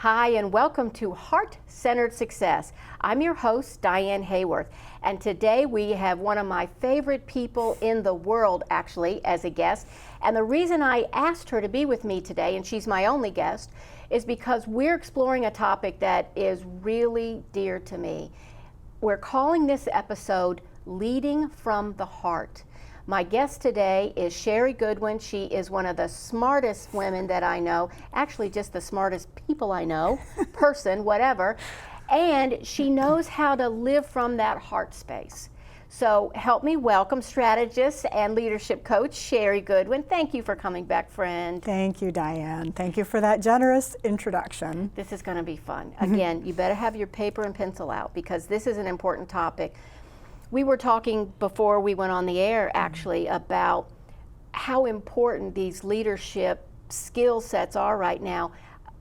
Hi, and welcome to Heart-Centered Success. I'm your host, Diane Haworth, and today we have one of my favorite people in the world, actually, as a guest. And the reason I asked her to be with me today, and she's my only guest, is because we're exploring a topic that is really dear to me. We're calling this episode Leading from the Heart. My guest today is Sherry Goodwin. She is one of the smartest women that I know, actually just the smartest people I know, person, whatever, and she knows how to live from that heart space. So help me welcome strategist and leadership coach, Sherry Goodwin. Thank you for coming back, friend. Thank you, Diane. Thank you for that generous introduction. This is going to be fun. Again, you better have your paper and pencil out because this is an important topic. We were talking before we went on the air, actually, about how important these leadership skill sets are right now.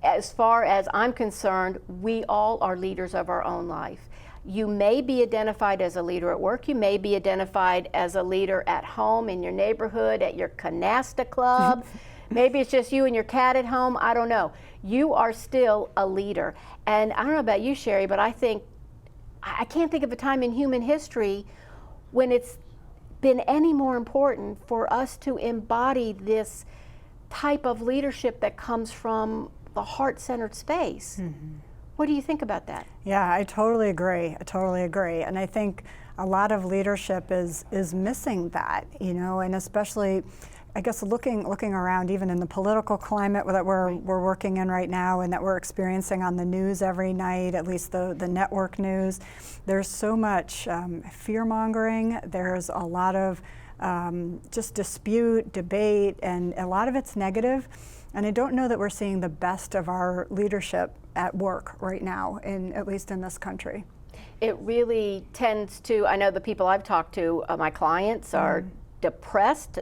As far as I'm concerned, we all are leaders of our own life. You may be identified as a leader at work. You may be identified as a leader at home, in your neighborhood, at your canasta club. Maybe it's just you and your cat at home. I don't know. You are still a leader. And I don't know about you, Sherry, but I can't think of a time in human history when it's been any more important for us to embody this type of leadership that comes from the heart-centered space. Mm-hmm. What do you think about that? Yeah, I totally agree. And I think a lot of leadership is missing that, and especially, I guess, looking around, even in the political climate that we're working in right now and that we're experiencing on the news every night, at least the network news, there's so much fear-mongering. There's a lot of just dispute, debate, and a lot of it's negative. And I don't know that we're seeing the best of our leadership at work right now, at least in this country. It really tends to, I know the people I've talked to, my clients are depressed,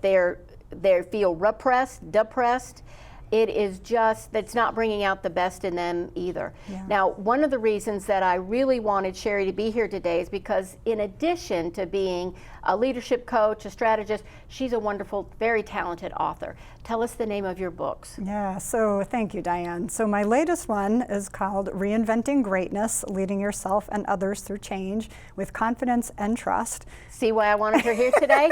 they feel repressed, depressed. It is just, that's not bringing out the best in them either. Yeah. Now, one of the reasons that I really wanted Sherry to be here today is because in addition to being a leadership coach, a strategist, she's a wonderful, very talented author. Tell us the name of your books. Yeah, so thank you, Diane. So my latest one is called Reinventing Greatness, Leading Yourself and Others Through Change with Confidence and Trust. See why I wanted her here today?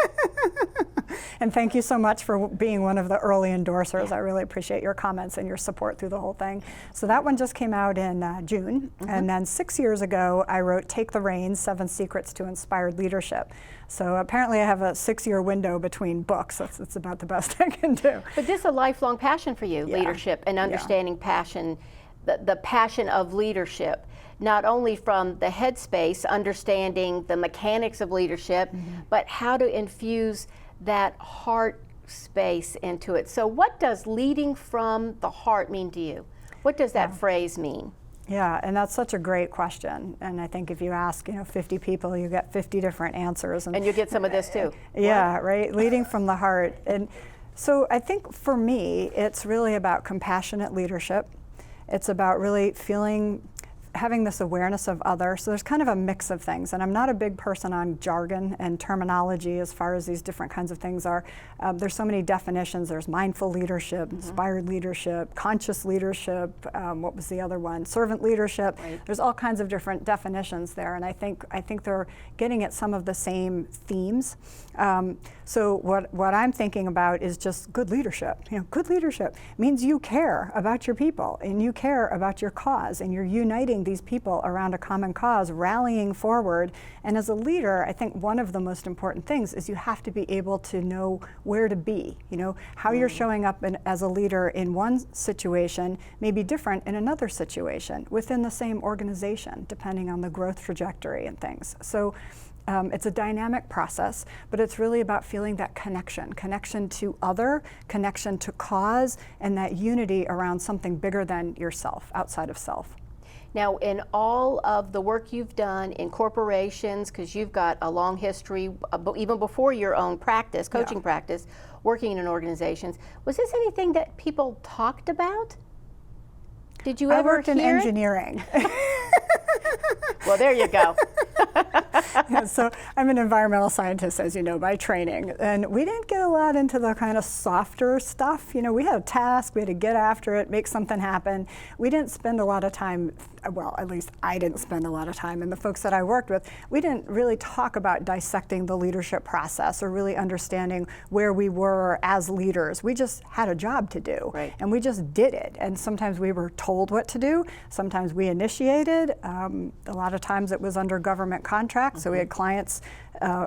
And thank you so much for being one of the early endorsers. I really appreciate your comments and your support through the whole thing. So that one just came out in June. And then 6 years ago, I wrote Take the Reins, 7 Secrets to Inspired Leadership. So apparently I have a 6-year window between books. That's about the best I can do. But this is a lifelong passion for you, leadership and understanding passion, the passion of leadership. Not only from the headspace, understanding the mechanics of leadership, but how to infuse that heart space into it. So what does leading from the heart mean to you? What does that phrase mean? Yeah, and that's such a great question. And I think if you ask, 50 people, you get 50 different answers. And you get some of this too. Yeah, right, leading from the heart. And so I think for me, it's really about compassionate leadership. It's about really having this awareness of others. So there's kind of a mix of things. And I'm not a big person on jargon and terminology as far as these different kinds of things are. There's so many definitions. There's mindful leadership, inspired leadership, conscious leadership, what was the other one? Servant leadership. Right. There's all kinds of different definitions there. And I think they're getting at some of the same themes. So what I'm thinking about is just good leadership. Good leadership means you care about your people and you care about your cause and you're uniting these people around a common cause, rallying forward. And as a leader, I think one of the most important things is you have to be able to know where to be. How you're showing up as a leader in one situation may be different in another situation within the same organization, depending on the growth trajectory and things. So it's a dynamic process, but it's really about feeling that connection to other, connection to cause, and that unity around something bigger than yourself, outside of self. Now, in all of the work you've done in corporations, because you've got a long history, even before your own practice, coaching practice, working in organizations, was this anything that people talked about? Did you ever I worked in engineering. Well, there you go. Yeah, so I'm an environmental scientist, as you know, by training, and we didn't get a lot into the kind of softer stuff. You know, we had a task, we had to get after it, make something happen. We didn't spend a lot of time, well, at least I didn't spend a lot of time, and the folks that I worked with, we didn't really talk about dissecting the leadership process or really understanding where we were as leaders. We just had a job to do, Right. and we just did it. And sometimes we were told what to do, sometimes we initiated. A lot of times it was under government contracts, so we had clients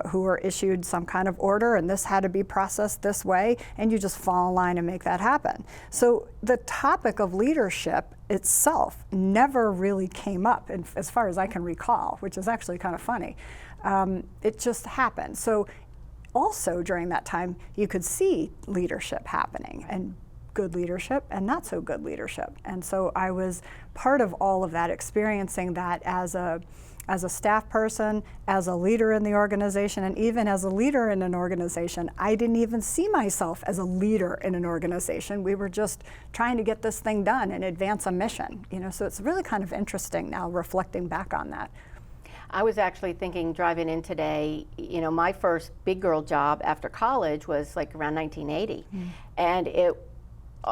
who were issued some kind of order, and this had to be processed this way, and you just fall in line and make that happen. So the topic of leadership itself never really came up, as far as I can recall, which is actually kind of funny. It just happened. So also during that time, you could see leadership happening, and good leadership and not so good leadership. And so I was part of all of that, experiencing that as a staff person, as a leader in the organization, and even as a leader in an organization. I didn't even see myself as a leader in an organization. We were just trying to get this thing done and advance a mission. You know, so it's really kind of interesting now reflecting back on that. I was actually thinking, driving in today, you know, my first big girl job after college was like around 1980. And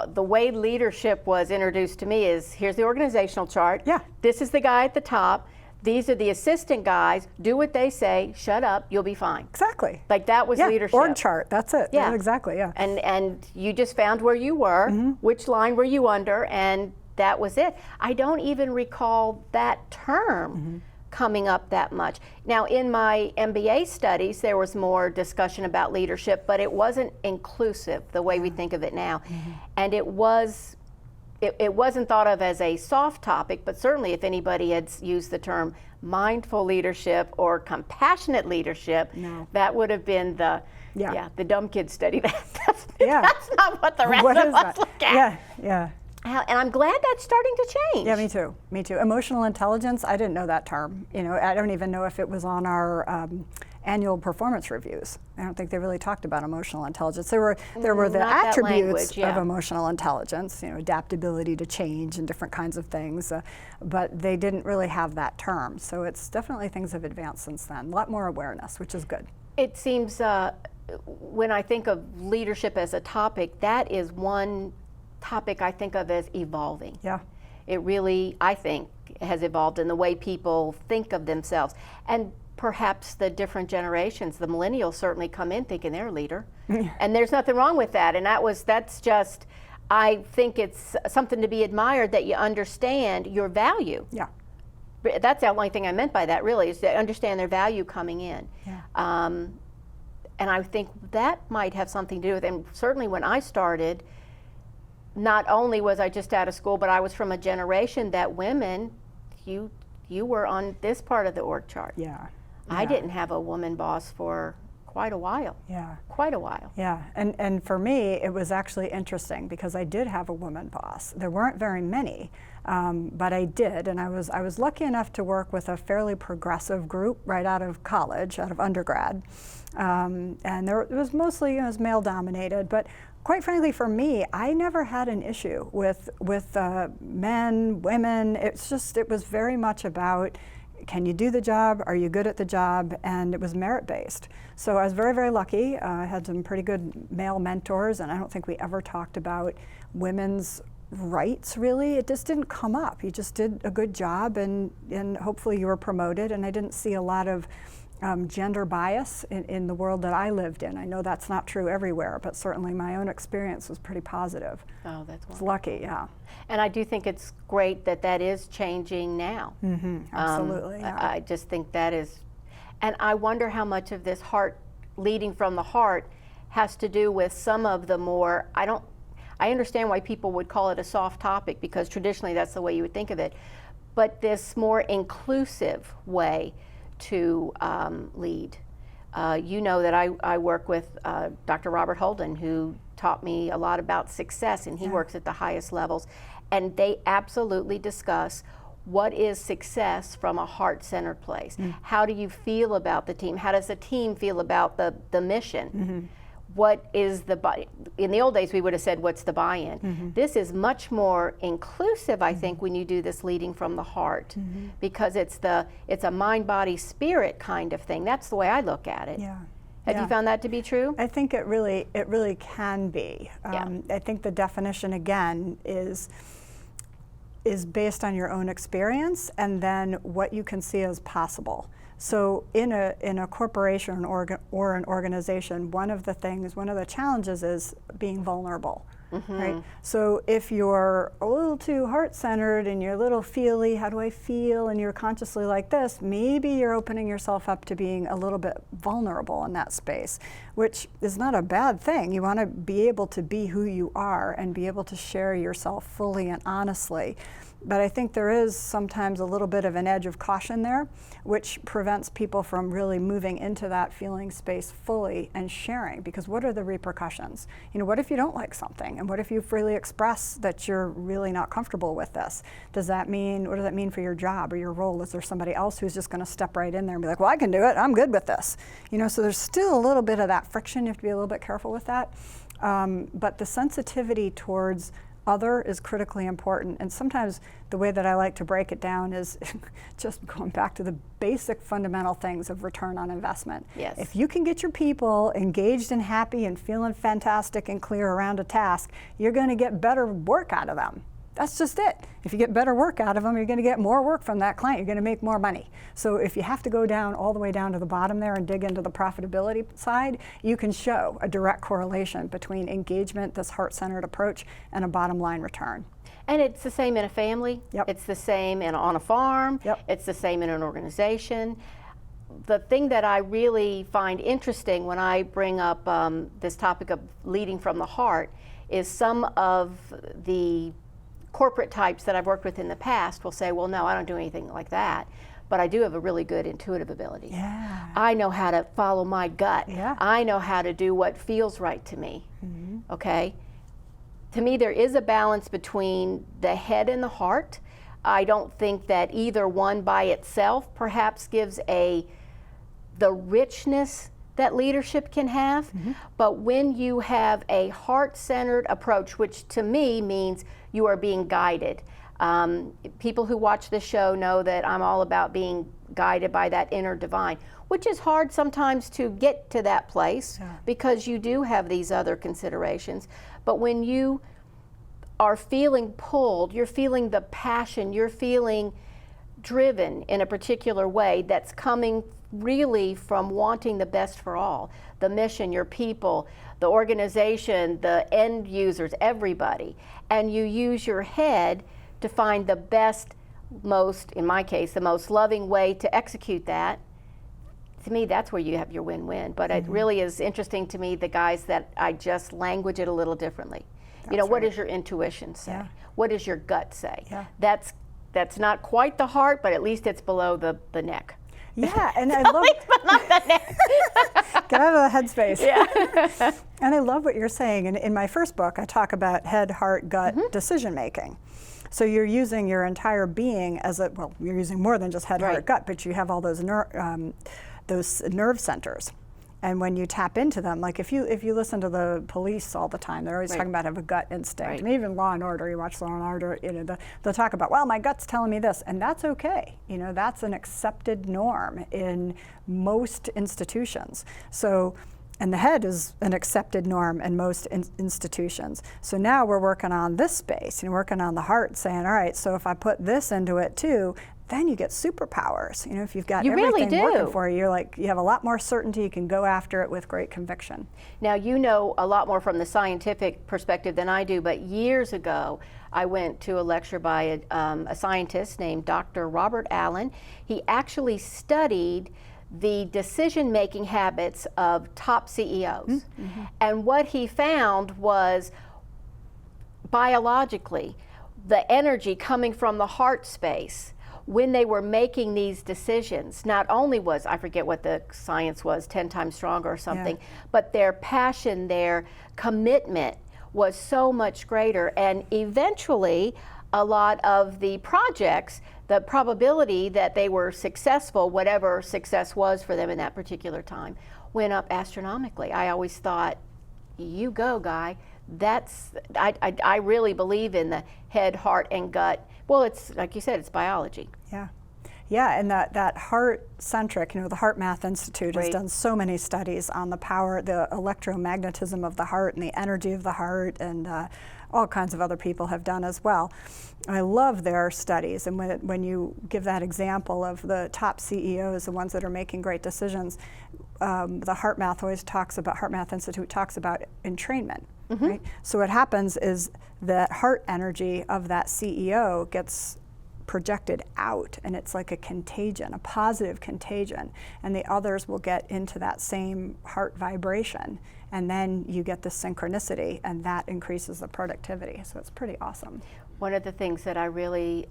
the way leadership was introduced to me is, here's the organizational chart. Yeah. This is the guy at the top. These are the assistant guys. Do what they say. Shut up. You'll be fine. Exactly. Like that was leadership. Org chart. That's it. Yeah. Exactly. Yeah. And you just found where you were, which line were you under, and that was it. I don't even recall that term coming up that much. Now, in my MBA studies, there was more discussion about leadership, but it wasn't inclusive the way we think of it now. And it wasn't thought of as a soft topic, but certainly if anybody had used the term mindful leadership or compassionate leadership, that would have been the dumb kid study. That's not what the rest of us look at. Yeah. And I'm glad that's starting to change. Yeah, me too. Me too. Emotional intelligence, I didn't know that term. You know, I don't even know if it was on our annual performance reviews. I don't think they really talked about emotional intelligence. There were the attributes of emotional intelligence, you know, adaptability to change and different kinds of things, but they didn't really have that term. So it's definitely, things have advanced since then. A lot more awareness, which is good. It seems when I think of leadership as a topic, that is one topic I think of as evolving. Yeah. It really, I think, has evolved in the way people think of themselves. And perhaps the different generations, the millennials certainly come in thinking they're a leader. And there's nothing wrong with that. And that's just, I think it's something to be admired, that you understand your value. Yeah. That's the only thing I meant by that, really, is to understand their value coming in. Yeah. And I think that might have something to do with it. And certainly when I started, not only was I just out of school, but I was from a generation that women, you were on this part of the org chart. Yeah. I didn't have a woman boss for quite a while. Yeah. Quite a while. Yeah, and for me, it was actually interesting because I did have a woman boss. There weren't very many, but I did, and I was lucky enough to work with a fairly progressive group right out of college, out of undergrad, and it was mostly, it was male dominated, but quite frankly, for me, I never had an issue with men, women. It was very much about, can you do the job? Are you good at the job? And it was merit-based. So I was very, very lucky. I had some pretty good male mentors, and I don't think we ever talked about women's rights, really. It just didn't come up. You just did a good job, and hopefully you were promoted, and I didn't see a lot of gender bias in the world that I lived in. I know that's not true everywhere, but certainly my own experience was pretty positive. Oh, that's wonderful. I was lucky, yeah. And I do think it's great that is changing now. Absolutely, yeah. I just think that is, and I wonder how much of this leading from the heart has to do with some of the more, I understand why people would call it a soft topic, because traditionally that's the way you would think of it, but this more inclusive way to lead. You know that I work with Dr. Robert Holden, who taught me a lot about success, and he works at the highest levels, and they absolutely discuss what is success from a heart-centered place. How do you feel about the team? How does the team feel about the mission? what is the buy? In the old days, we would have said, what's the buy-in? This is much more inclusive, I think, when you do this leading from the heart, because it's a mind, body, spirit kind of thing. That's the way I look at it. Yeah. Have you found that to be true? I think it really can be. I think the definition again is based on your own experience and then what you can see as possible. So in a corporation or an organization, one of the challenges is being vulnerable. Right? So if you're a little too heart-centered and you're a little feely, how do I feel, and you're consciously like this, maybe you're opening yourself up to being a little bit vulnerable in that space, which is not a bad thing. You want to be able to be who you are and be able to share yourself fully and honestly. But I think there is sometimes a little bit of an edge of caution there, which prevents people from really moving into that feeling space fully and sharing, because what are the repercussions? You know, what if you don't like something? And what if you freely express that you're really not comfortable with this? What does that mean for your job or your role? Is there somebody else who's just going to step right in there and be like, well, I can do it, I'm good with this? You know, so there's still a little bit of that friction. You have to be a little bit careful with that. But the sensitivity towards other is critically important, and sometimes the way that I like to break it down is just going back to the basic fundamental things of return on investment. Yes. If you can get your people engaged and happy and feeling fantastic and clear around a task, you're going to get better work out of them. That's just it. If you get better work out of them, you're going to get more work from that client. You're going to make more money. So if you have to go down all the way down to the bottom there and dig into the profitability side, you can show a direct correlation between engagement, this heart-centered approach, and a bottom line return. And it's the same in a family. Yep. It's the same on a farm. Yep. It's the same in an organization. The thing that I really find interesting when I bring up this topic of leading from the heart is some of the corporate types that I've worked with in the past will say, well, no, I don't do anything like that, but I do have a really good intuitive ability. Yeah. I know how to follow my gut. Yeah. I know how to do what feels right to me. Okay? To me, there is a balance between the head and the heart. I don't think that either one by itself perhaps gives the richness that leadership can have, but when you have a heart-centered approach, which to me means you are being guided. People who watch this show know that I'm all about being guided by that inner divine, which is hard sometimes to get to that place because you do have these other considerations. But when you are feeling pulled, you're feeling the passion, you're feeling driven in a particular way that's coming really from wanting the best for all, the mission, your people, the organization, the end users, everybody, and you use your head to find the best, most, in my case, the most loving way to execute that. To me, that's where you have your win-win. But it really is interesting to me, the guys that I just language it a little differently. You know, what does your intuition say? Yeah. What does your gut say? Yeah. That's not quite the heart, but at least it's below the neck. Yeah, and I love But not the neck. get out of the headspace. Yeah. And I love what you're saying. And in my first book, I talk about head, heart, gut decision making. So you're using your entire being as you're using more than just head, heart, gut, but you have all those nerve centers. And when you tap into them, like if you listen to the police all the time, they're always talking about have a gut instinct. And even Law and Order, you watch Law and Order, you know, they'll talk about, well, my gut's telling me this, and that's okay. You know, that's an accepted norm in most institutions. So, and the head is an accepted norm in most institutions. So now we're working on this space and working on the heart, saying, all right, so if I put this into it too, then you get superpowers. You know, if you've got everything working for you, you have a lot more certainty. You can go after it with great conviction. Now, you know a lot more from the scientific perspective than I do, but years ago, I went to a lecture by a scientist named Dr. Robert Allen. He actually studied the decision-making habits of top CEOs. And what he found was, biologically, the energy coming from the heart space when they were making these decisions, not only was, I forget what the science was, 10 times stronger or something, but their passion, their commitment was so much greater. And eventually, a lot of the projects, the probability that they were successful, whatever success was for them in that particular time, went up astronomically. I always thought, you go, guy. I really believe in the head, heart, and gut. Well, it's like you said, it's biology. Yeah. Yeah, and that heart-centric, the Heart Math Institute has done so many studies on the power, the electromagnetism of the heart and the energy of the heart, and all kinds of other people have done as well. I love their studies, and when you give that example of the top CEOs, the ones that are making great decisions, the Heart Math Institute talks about entrainment. Right? So what happens is that heart energy of that CEO gets projected out, and it's like a contagion, a positive contagion, and the others will get into that same heart vibration, and then you get the synchronicity, and that increases the productivity. So it's pretty awesome. One of the things that I really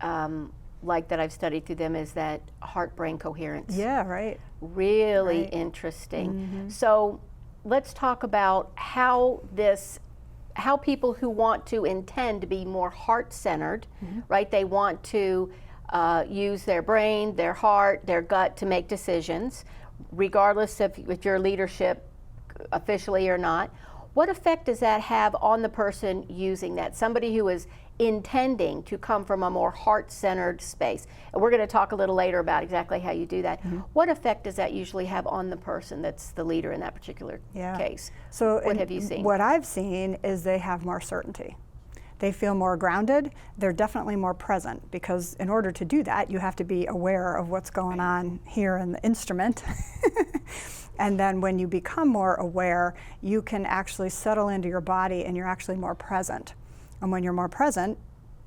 like that I've studied through them is that heart-brain coherence. Yeah, right. Really interesting. So let's talk about how people who want to intend to be more heart-centered, right? They want to use their brain, their heart, their gut to make decisions, regardless of if your leadership officially or not. What effect does that have on the person using that? Somebody who is intending to come from a more heart-centered space. And we're going to talk a little later about exactly how you do that. What effect does that usually have on the person that's the leader in that particular case? So what have you seen? What I've seen is they have more certainty. They feel more grounded. They're definitely more present, because in order to do that, you have to be aware of what's going on here in the instrument. And then when you become more aware, you can actually settle into your body, and you're actually more present. And when you're more present,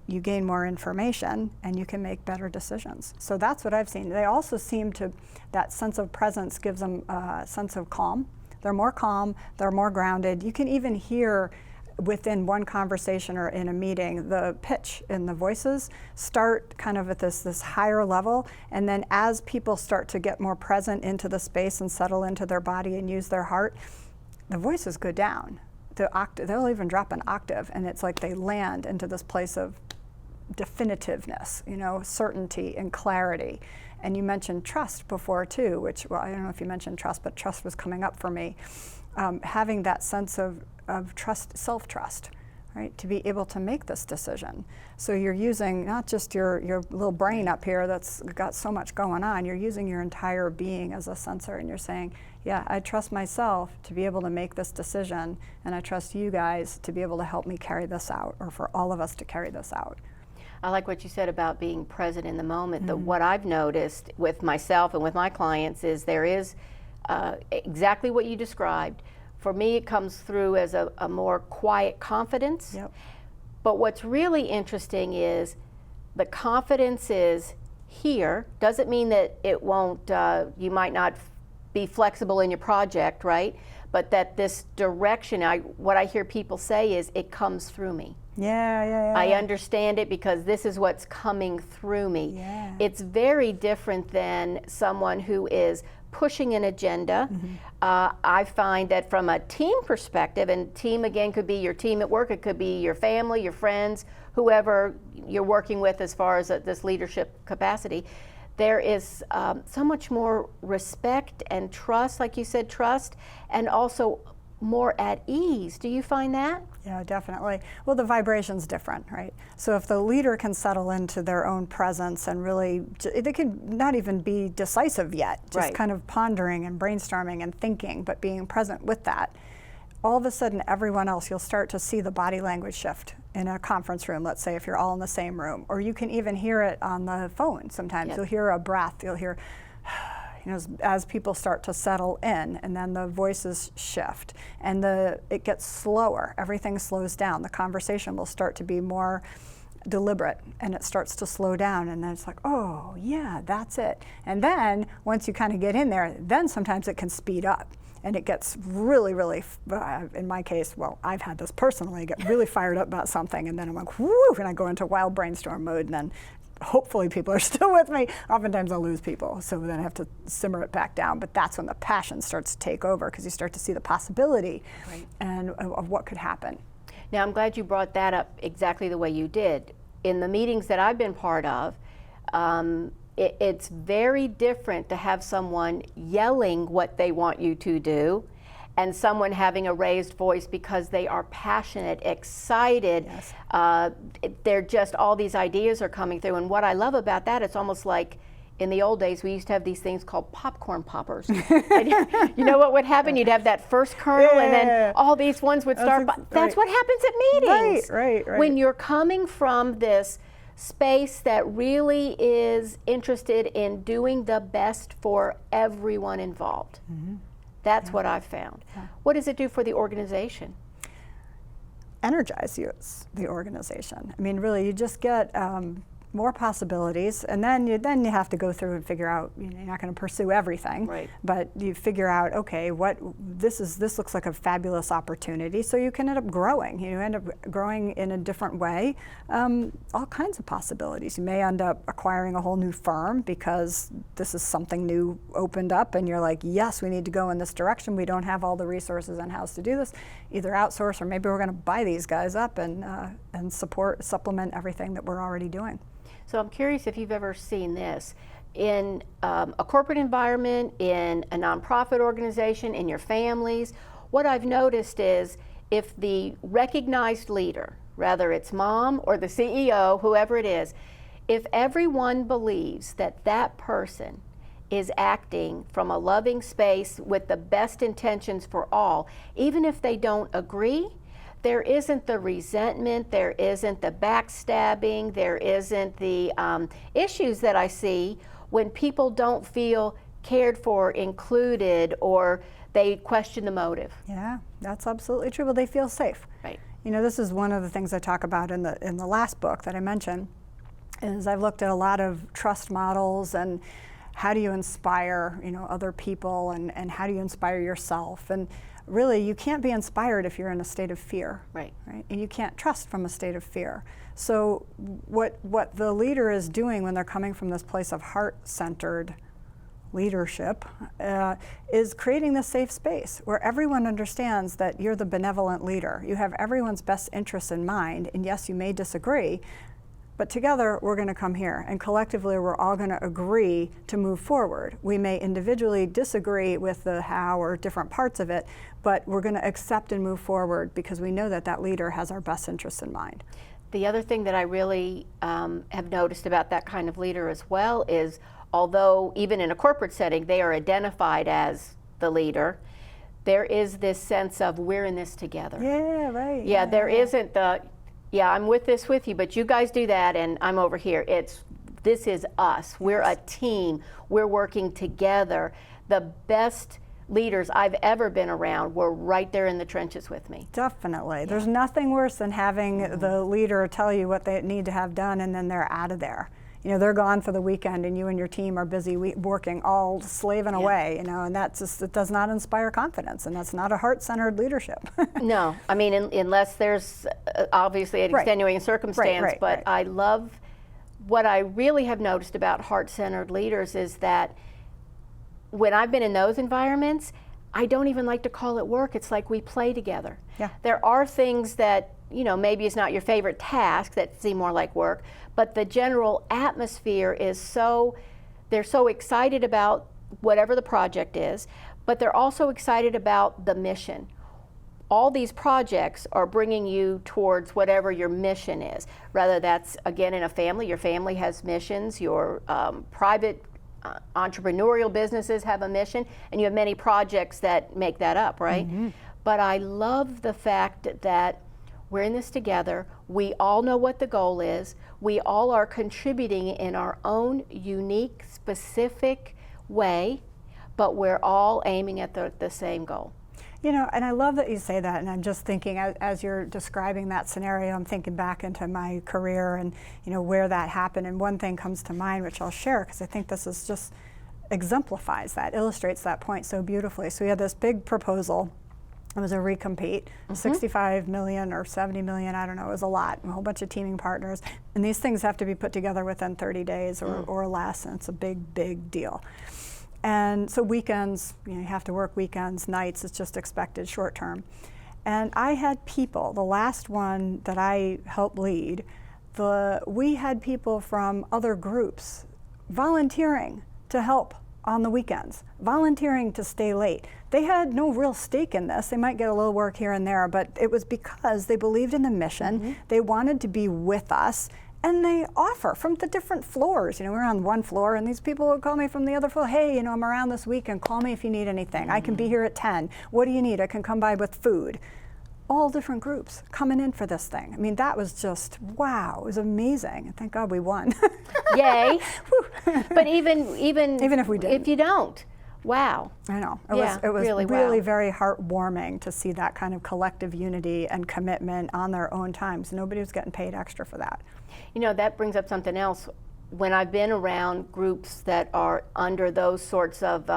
you gain more information, and you can make better decisions. So that's what I've seen. They also seem to, that sense of presence gives them a sense of calm. They're more calm, they're more grounded. You can even hear within one conversation or in a meeting, the pitch in the voices start kind of at this higher level, and then as people start to get more present into the space and settle into their body and use their heart, the voices go down. They'll even drop an octave, and it's like they land into this place of definitiveness, certainty and clarity. And you mentioned trust before too, which, well, I don't know if you mentioned trust, but trust was coming up for me. Having that sense of trust, self-trust, right, to be able to make this decision. So you're using not just your little brain up here that's got so much going on, you're using your entire being as a sensor, and you're saying, yeah, I trust myself to be able to make this decision, and I trust you guys to be able to help me carry this out, or for all of us to carry this out. I like what you said about being present in the moment. What I've noticed with myself and with my clients is there is exactly what you described. For me, it comes through as a more quiet confidence. Yep. But what's really interesting is the confidence is here. Doesn't mean that it won't, you might not be flexible in your project, right? But that this direction, what I hear people say is, it comes through me. Yeah. I understand it because this is what's coming through me. Yeah. It's very different than someone who is pushing an agenda. I find that from a team perspective, and team again could be your team at work, it could be your family, your friends, whoever you're working with as far as this leadership capacity, there is so much more respect and trust, like you said, trust, and also more at ease. Do you find that? Yeah, definitely. Well, the vibration's different, right? So if the leader can settle into their own presence and really, they could not even be decisive yet, just kind of pondering and brainstorming and thinking, but being present with that. All of a sudden, everyone else, you'll start to see the body language shift in a conference room, let's say, if you're all in the same room. Or you can even hear it on the phone sometimes. Yes. You'll hear a breath, you'll hear, as people start to settle in, and then the voices shift, and it gets slower. Everything slows down. The conversation will start to be more deliberate, and it starts to slow down, and then it's like, oh yeah, that's it. And then once you kind of get in there, then sometimes it can speed up, and it gets really, really, in my case, well, I've had this personally, I get really fired up about something, and then I'm like, whoo, and I go into wild brainstorm mode, and then hopefully people are still with me. Oftentimes I'll lose people, so then I have to simmer it back down. But that's when the passion starts to take over, because you start to see the possibility and of what could happen. Now, I'm glad you brought that up exactly the way you did. In the meetings that I've been part of, it's very different to have someone yelling what they want you to do and someone having a raised voice because they are passionate, excited. Yes. They're just, all these ideas are coming through. And what I love about that, it's almost like in the old days, we used to have these things called popcorn poppers. And you know what would happen? You'd have that first kernel, and then all these ones would start. That's what happens at meetings. Right. When you're coming from this space that really is interested in doing the best for everyone involved. That's what I've found. What does it do for the organization? Energize the organization. I mean, really, you just get more possibilities, and then you have to go through and figure out, you're not going to pursue everything, right, but you figure out, okay, this looks like a fabulous opportunity, so you can end up growing. You end up growing in a different way, all kinds of possibilities. You may end up acquiring a whole new firm because this is something new opened up, and you're like, yes, we need to go in this direction. We don't have all the resources in-house to do this. Either outsource, or maybe we're going to buy these guys up and supplement everything that we're already doing. So I'm curious if you've ever seen this in a corporate environment, in a nonprofit organization, in your families. What I've noticed is if the recognized leader, whether it's mom or the CEO, whoever it is, if everyone believes that that person is acting from a loving space with the best intentions for all, even if they don't agree, there isn't the resentment, there isn't the backstabbing, there isn't the issues that I see when people don't feel cared for, included, or they question the motive. Yeah, that's absolutely true. Well, they feel safe. Right. You know, this is one of the things I talk about in the last book that I mentioned, is I've looked at a lot of trust models and how do you inspire, other people, and how do you inspire yourself. And really, you can't be inspired if you're in a state of fear. Right. And you can't trust from a state of fear. So what the leader is doing when they're coming from this place of heart-centered leadership is creating this safe space where everyone understands that you're the benevolent leader. You have everyone's best interests in mind, and yes, you may disagree, but together we're going to come here, and collectively we're all going to agree to move forward. We may individually disagree with the how or different parts of it, but we're going to accept and move forward because we know that that leader has our best interests in mind. The other thing that I really have noticed about that kind of leader as well is, although even in a corporate setting they are identified as the leader, there is this sense of we're in this together. Yeah, right. Yeah, there isn't the, I'm with this with you, but you guys do that and I'm over here. This is us. We're a team. We're working together. The best leaders I've ever been around were right there in the trenches with me. Definitely. There's nothing worse than having the leader tell you what they need to have done and then they're out of there. They're gone for the weekend and you and your team are busy working, all slaving away, and it does not inspire confidence, and that's not a heart-centered leadership. No, I mean, unless there's obviously an extenuating circumstance, but I love, what I really have noticed about heart-centered leaders is that when I've been in those environments, I don't even like to call it work. It's like we play together. Yeah. There are things that, maybe it's not your favorite task that seem more like work, but the general atmosphere is they're so excited about whatever the project is, but they're also excited about the mission. All these projects are bringing you towards whatever your mission is. Rather that's, again, in a family, your family has missions, your private entrepreneurial businesses have a mission, and you have many projects that make that up, right? Mm-hmm. But I love the fact that we're in this together. We all know what the goal is. We all are contributing in our own unique, specific way, but we're all aiming at the same goal. And I love that you say that, and I'm just thinking, as you're describing that scenario, I'm thinking back into my career and, where that happened, and one thing comes to mind, which I'll share, because I think this is just exemplifies that, illustrates that point so beautifully. So we had this big proposal. It was a recompete, 65 million or 70 million, I don't know, it was a lot, a whole bunch of teaming partners. And these things have to be put together within 30 days or less, and it's a big, big deal. And so weekends, you have to work weekends, nights, it's just expected short term. And I had people, the last one that I helped lead, we had people from other groups volunteering to help on the weekends, volunteering to stay late. They had no real stake in this. They might get a little work here and there, but it was because they believed in the mission. They wanted to be with us, and they offer from the different floors. We're on one floor, and these people would call me from the other floor. Hey, I'm around this weekend. Call me if you need anything. I can be here at 10. What do you need? I can come by with food. All different groups coming in for this thing. I mean, that was just, wow, it was amazing. And thank God we won. Yay. But even if we didn't. if you don't, wow. I know. It was really really wow. very heartwarming to see that kind of collective unity and commitment on their own times. Nobody was getting paid extra for that. That brings up something else. When I've been around groups that are under those sorts of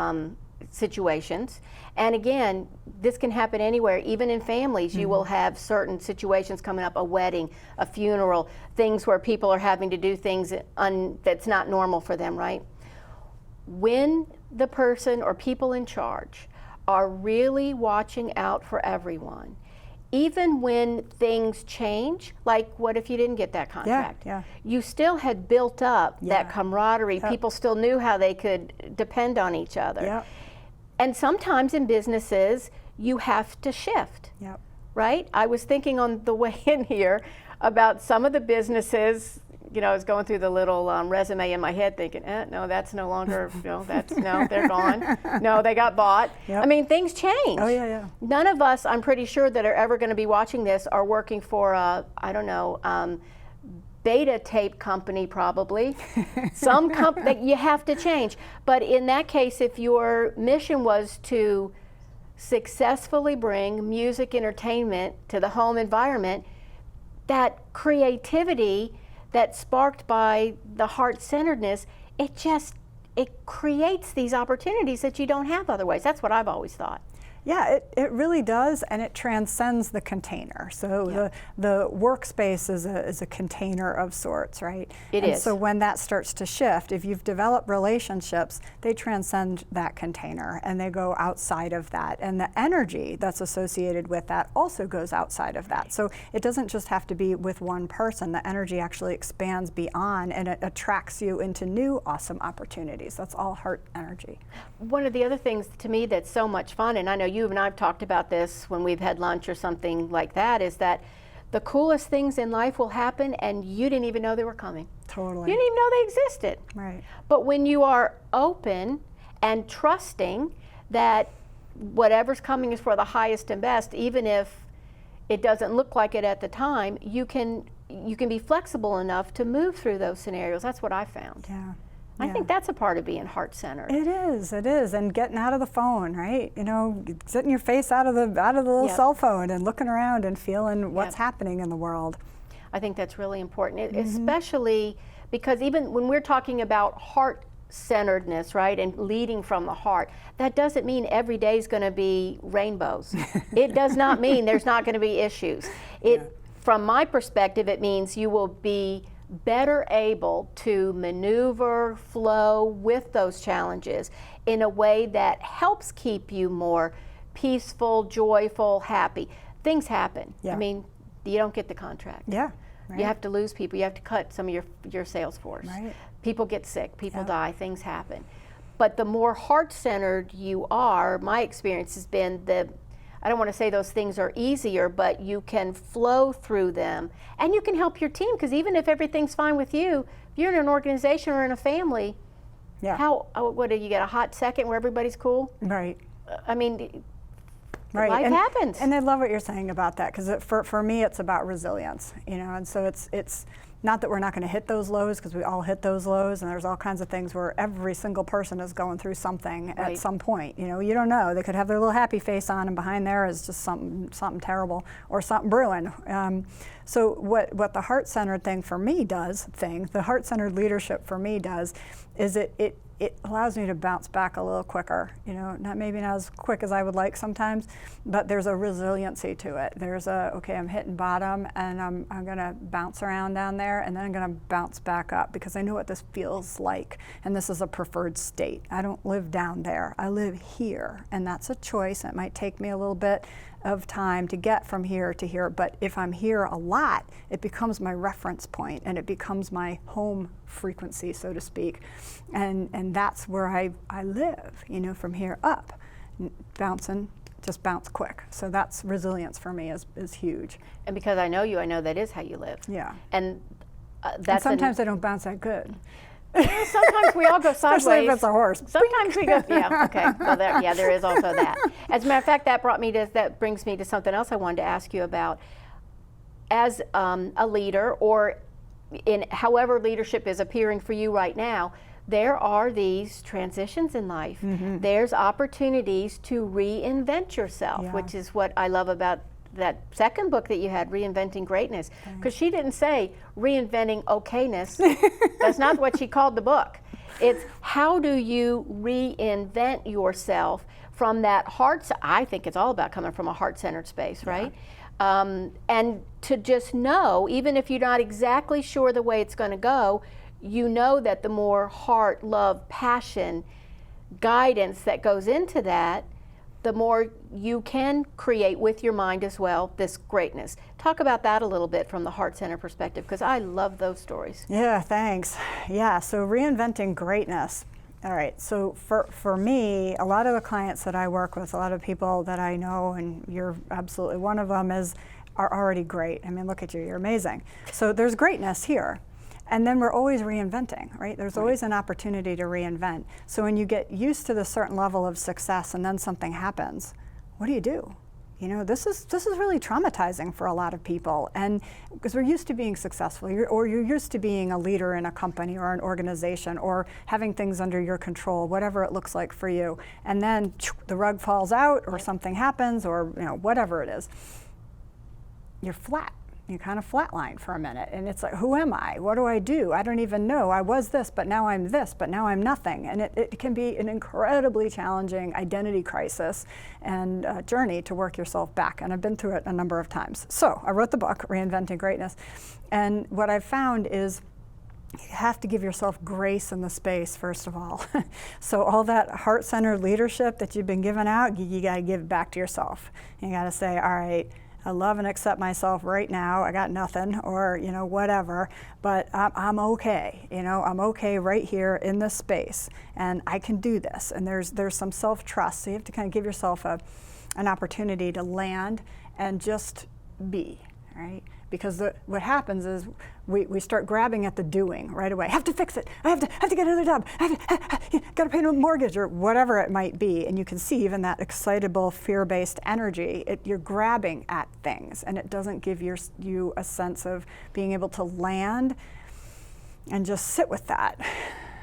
situations, and again, this can happen anywhere, even in families. You will have certain situations coming up, a wedding, a funeral, things where people are having to do things that's not normal for them, right? When the person or people in charge are really watching out for everyone, even when things change, like what if you didn't get that contract? Yeah. You still had built up that camaraderie. Yep. People still knew how they could depend on each other. Yep. And sometimes in businesses, you have to shift, Yep. right? I was thinking on the way in here about some of the businesses. I was going through the little resume in my head thinking, no, that's no longer, no, they're gone. No, they got bought. Yep. I mean, things change. Oh, yeah. None of us, I'm pretty sure, that are ever going to be watching this are working for beta tape company, probably. Some company, you have to change. But in that case, if your mission was to successfully bring music entertainment to the home environment, that creativity that's sparked by the heart-centeredness, it creates these opportunities that you don't have otherwise. That's what I've always thought. Yeah, it really does, and it transcends the container. So the workspace is a container of sorts, right? It and is. So when that starts to shift, if you've developed relationships, they transcend that container and they go outside of that. And the energy that's associated with that also goes outside of that. So it doesn't just have to be with one person. The energy actually expands beyond, and it attracts you into new awesome opportunities. That's all heart energy. One of the other things to me that's so much fun, and I know you and I have talked about this when we've had lunch or something like that, is that the coolest things in life will happen and you didn't even know they were coming. Totally. You didn't even know they existed. Right. But when you are open and trusting that whatever's coming is for the highest and best, even if it doesn't look like it at the time, you can be flexible enough to move through those scenarios. That's what I found. Yeah. I think that's a part of being heart-centered. It is, and getting out of the phone, right? Getting your face out of the little cell phone and looking around and feeling what's happening in the world. I think that's really important, especially because even when we're talking about heart-centeredness, right, and leading from the heart, that doesn't mean every day is going to be rainbows. It does not mean there's not going to be issues. From my perspective, it means you will be better able to maneuver, flow with those challenges in a way that helps keep you more peaceful, joyful, happy. Things happen. Yeah. I mean, you don't get the contract. Yeah. Right. You have to lose people. You have to cut some of your sales force. Right. People get sick. People die. Things happen. But the more heart-centered you are, my experience has been I don't want to say those things are easier, but you can flow through them. And you can help your team, because even if everything's fine with you, if you're in an organization or in a family, what do you get, a hot second where everybody's cool? Right. I mean, right. Life happens. And I love what you're saying about that, because for me it's about resilience, and so it's not that we're not going to hit those lows, because we all hit those lows, and there's all kinds of things where every single person is going through something at some point. You don't know. They could have their little happy face on, and behind there is just something terrible or something brewing. So what the heart-centered thing for me does, the heart-centered leadership for me does, is it allows me to bounce back a little quicker. Maybe not as quick as I would like sometimes, but there's a resiliency to it. There's okay, I'm hitting bottom, and I'm gonna bounce around down there, and then I'm gonna bounce back up, because I know what this feels like, and this is a preferred state. I don't live down there, I live here, and that's a choice. It might take me a little bit of time to get from here to here. But if I'm here a lot, it becomes my reference point and it becomes my home frequency, so to speak. And that's where I live, you know, from here up, bouncing, just bounce quick. So that's resilience for me is huge. And because I know you, I know that is how you live. Yeah. And that's and sometimes I don't bounce that good. Sometimes we all go sideways. Especially if it's a horse. Sometimes we go, yeah, okay. Well, there is also that. As a matter of fact, that brings me to something else I wanted to ask you about. As a leader, or in however leadership is appearing for you right now, there are these transitions in life. Mm-hmm. There's opportunities to reinvent yourself, which is what I love about that second book that you had, Reinventing Greatness, because she didn't say reinventing okayness. That's not what she called the book. It's how do you reinvent yourself from that heart, I think it's all about coming from a heart-centered space, right? And to just know, even if you're not exactly sure the way it's going to go, you know that the more heart, love, passion, guidance that goes into that, the more you can create with your mind as well this greatness. Talk about that a little bit from the heart-centered perspective, because I love those stories. Yeah, thanks. Yeah, so reinventing greatness. All right, so for me, a lot of the clients that I work with, a lot of people that I know, and you're absolutely one of them, are already great. I mean, look at you, you're amazing. So there's greatness here. And then we're always reinventing, right? There's always an opportunity to reinvent. So when you get used to the certain level of success and then something happens, what do? You know, this is really traumatizing for a lot of people, and because we're used to being successful, or you're used to being a leader in a company or an organization, or having things under your control, whatever it looks like for you, and then the rug falls out, or something happens, or whatever it is, you're flat. You kind of flatline for a minute, and it's like, who am I? What do? I don't even know. I was this, but now I'm this, but now I'm nothing. And it can be an incredibly challenging identity crisis and journey to work yourself back. And I've been through it a number of times. So I wrote the book, Reinventing Greatness. And what I've found is you have to give yourself grace in the space, first of all. So all that heart-centered leadership that you've been giving out, you got to give it back to yourself. You got to say, all right, I love and accept myself right now. I got nothing, or whatever, but I'm okay. I'm okay right here in this space, and I can do this. And there's some self-trust. So you have to kind of give yourself an opportunity to land and just be, right? Because what happens is we start grabbing at the doing right away. I have to fix it. I have to get another job. Got to pay a mortgage, or whatever it might be. And you can see even that excitable, fear-based energy. You're grabbing at things, and it doesn't give you a sense of being able to land and just sit with that.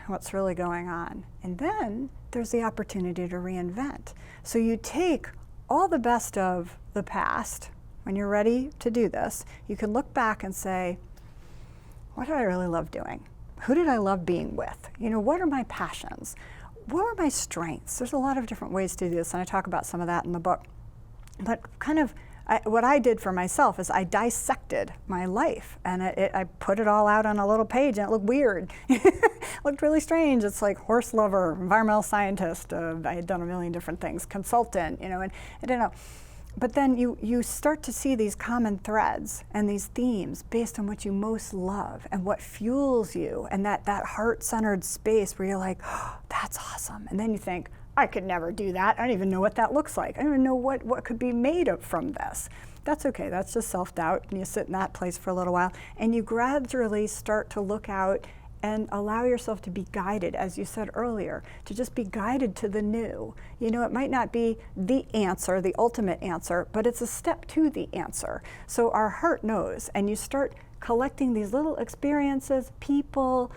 What's really going on? And then there's the opportunity to reinvent. So you take all the best of the past. When you're ready to do this, you can look back and say, what did I really love doing? Who did I love being with? What are my passions? What are my strengths? There's a lot of different ways to do this, and I talk about some of that in the book. But what I did for myself is I dissected my life, and I put it all out on a little page, and it looked weird. It looked really strange. It's like horse lover, environmental scientist, I had done a million different things, consultant, and I don't know. But then you start to see these common threads and these themes based on what you most love and what fuels you, and that heart-centered space where you're like, oh, that's awesome. And then you think, I could never do that. I don't even know what that looks like. I don't even know what could be made of from this. That's okay. That's just self-doubt. And you sit in that place for a little while, and you gradually start to look out and allow yourself to be guided, as you said earlier, to just be guided to the new. It might not be the answer, the ultimate answer, but it's a step to the answer. So our heart knows, and you start collecting these little experiences, people,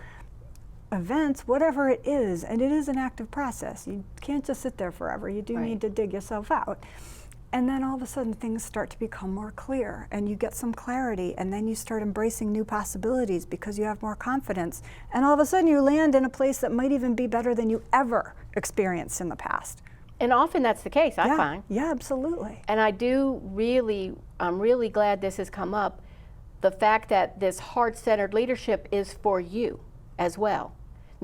events, whatever it is, and it is an active process. You can't just sit there forever. You do need to dig yourself out. And then all of a sudden things start to become more clear, and you get some clarity, and then you start embracing new possibilities because you have more confidence. And all of a sudden you land in a place that might even be better than you ever experienced in the past. And often that's the case, I find. Yeah, absolutely. And I'm really glad this has come up, the fact that this heart-centered leadership is for you as well.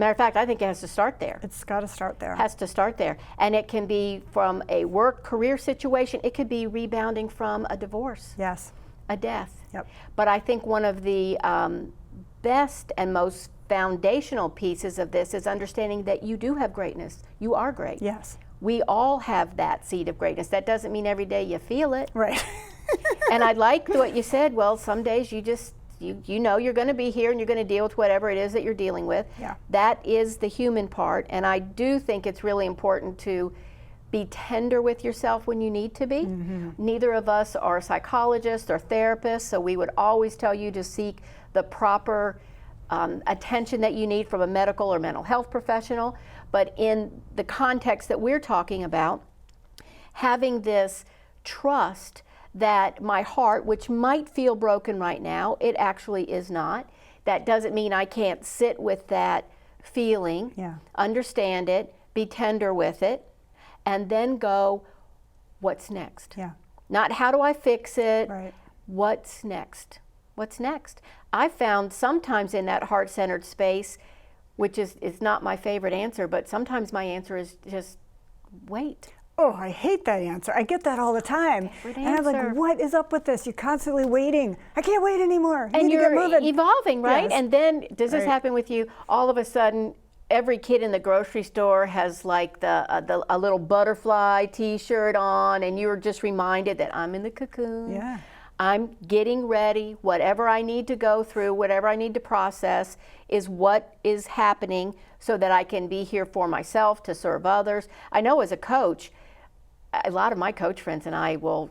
Matter of fact, I think it has to start there. It's got to start there. Has to start there. And it can be from a work career situation. It could be rebounding from a divorce. Yes. A death. Yep. But I think one of the best and most foundational pieces of this is understanding that you do have greatness. You are great. Yes. We all have that seed of greatness. That doesn't mean every day you feel it. Right. And I like what you said. Well, some days you just, you know you're going to be here and you're going to deal with whatever it is that you're dealing with. Yeah. That is the human part. And I do think it's really important to be tender with yourself when you need to be. Mm-hmm. Neither of us are psychologists or therapists, so we would always tell you to seek the proper attention that you need from a medical or mental health professional. But in the context that we're talking about, having this trust that my heart, which might feel broken right now, it actually is not. That doesn't mean I can't sit with that feeling, understand it, be tender with it, and then go, what's next? Yeah. Not how do I fix it, Right. What's next? What's next? I found sometimes in that heart-centered space, which is not my favorite answer, but sometimes my answer is just wait. Oh, I hate that answer. I get that all the time. Favorite and I'm answer. like, what is up with this? You're constantly waiting. I can't wait anymore. I And need to get you're moving. evolving, right? Yes. And then, does this Right. happen with you? All of a sudden, every kid in the grocery store has like a little butterfly T-shirt on, and you're just reminded that I'm in the cocoon. Yeah. I'm getting ready. Whatever I need to go through, whatever I need to process is what is happening so that I can be here for myself, to serve others. I know as a coach, a lot of my coach friends and I will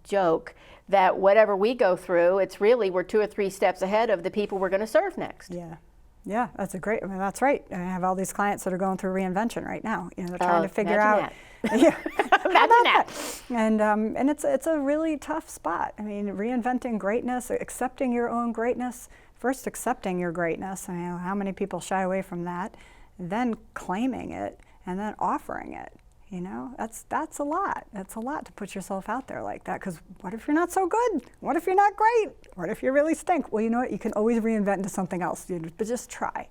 joke that whatever we go through, it's really we're 2 or 3 steps ahead of the people we're going to serve next. Yeah. Yeah, that's that's right. I have all these clients that are going through reinvention right now. You know, they're trying to figure out. Yeah. Imagine that. And it's a really tough spot. I mean, reinventing greatness, accepting your own greatness, first accepting your greatness. I mean, how many people shy away from that? Then claiming it and then offering it. You know, that's a lot. That's a lot to put yourself out there like that, because what if you're not so good? What if you're not great? What if you really stink? Well, you know what? You can always reinvent into something else, but just try.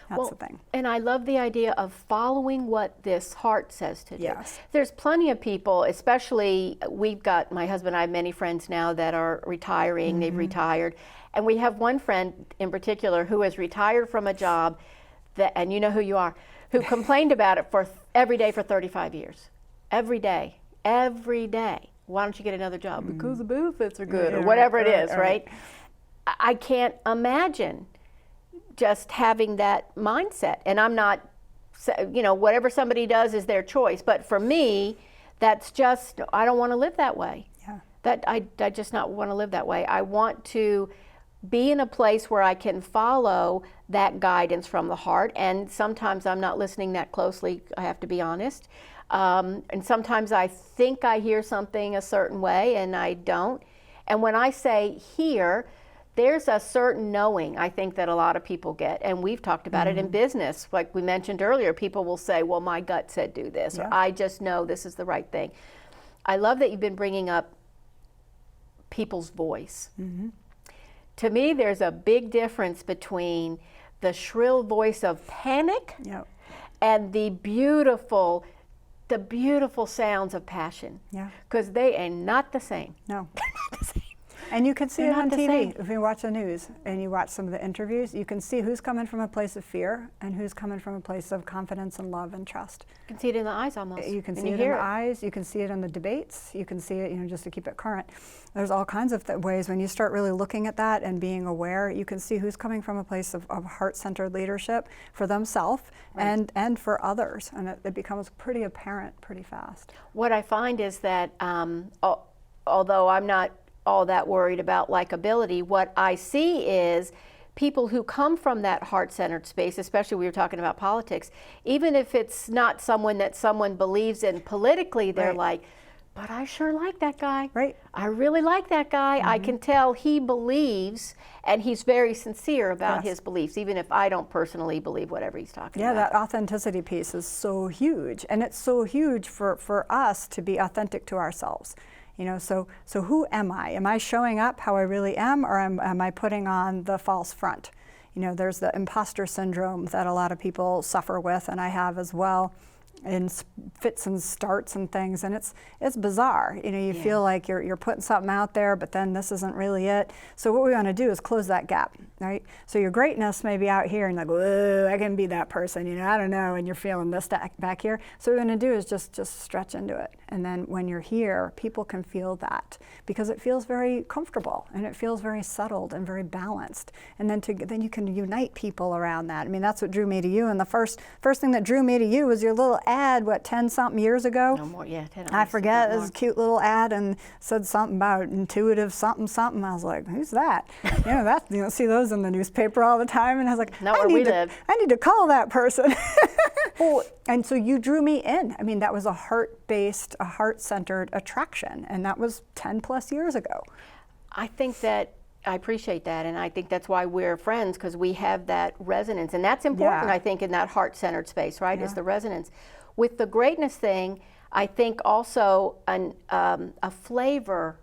That's the thing. And I love the idea of following what this heart says to do. Yes. There's plenty of people, especially my husband and I have many friends now that are retiring, they've retired. And we have one friend in particular who has retired from a job that, and you know who you are, who complained about it every day for 35 years. Every day. Why don't you get another job? Because the benefits are good, or whatever it is, right? I can't imagine just having that mindset. And I'm not, whatever somebody does is their choice. But for me, that's just, I don't want to live that way. Yeah. I just not want to live that way. I want to be in a place where I can follow that guidance from the heart. And sometimes I'm not listening that closely, I have to be honest. And sometimes I think I hear something a certain way and I don't. And when I say hear, there's a certain knowing I think that a lot of people get. And we've talked about it in business. Like we mentioned earlier, people will say, well, my gut said do this, or I just know this is the right thing. I love that you've been bringing up people's voice. To me, there's a big difference between the shrill voice of panic and the beautiful sounds of passion. Yeah. Because they are not the same. No. They're not the same. And you can see it on TV. If you watch the news and you watch some of the interviews, you can see who's coming from a place of fear and who's coming from a place of confidence and love and trust. You can see it in the eyes almost. You can see it in the eyes. You can see it in the debates. You can see it, just to keep it current. There's all kinds of ways when you start really looking at that and being aware. You can see who's coming from a place of heart-centered leadership for themselves and for others, and it becomes pretty apparent pretty fast. What I find is that although I'm not all that worried about likability, what I see is people who come from that heart-centered space, especially we were talking about politics, even if it's not someone that someone believes in politically, they're like, but I sure like that guy. Right. I really like that guy. I can tell he believes, and he's very sincere about his beliefs, even if I don't personally believe whatever he's talking about. Yeah, that authenticity piece is so huge, and it's so huge for us to be authentic to ourselves. So who am I? Am I showing up how I really am, or am I putting on the false front? there's the imposter syndrome that a lot of people suffer with, and I have as well, in fits and starts and things, and it's bizarre. You feel like you're putting something out there, but then this isn't really it. So what we want to do is close that gap, right? So your greatness may be out here, and like, whoa, I can be that person. I don't know, and you're feeling this back here. So what we're going to do is just stretch into it, and then when you're here, people can feel that because it feels very comfortable and it feels very settled and very balanced. And then you can unite people around that. I mean, that's what drew me to you. And the first thing that drew me to you was your little ad, 10-something years ago? No more, yeah, 10. I forget, it was a cute little ad and said something about intuitive something. I was like, who's that? See those in the newspaper all the time, and I was like, Not where we live. I need to call that person. And so you drew me in. I mean, that was a heart-based, a heart-centered attraction, and that was 10 plus years ago. I think that I appreciate that, and I think that's why we're friends, because we have that resonance, and that's important. Yeah. I think in that heart-centered space, right? Yeah. Is the resonance. With the greatness thing, I think also a flavor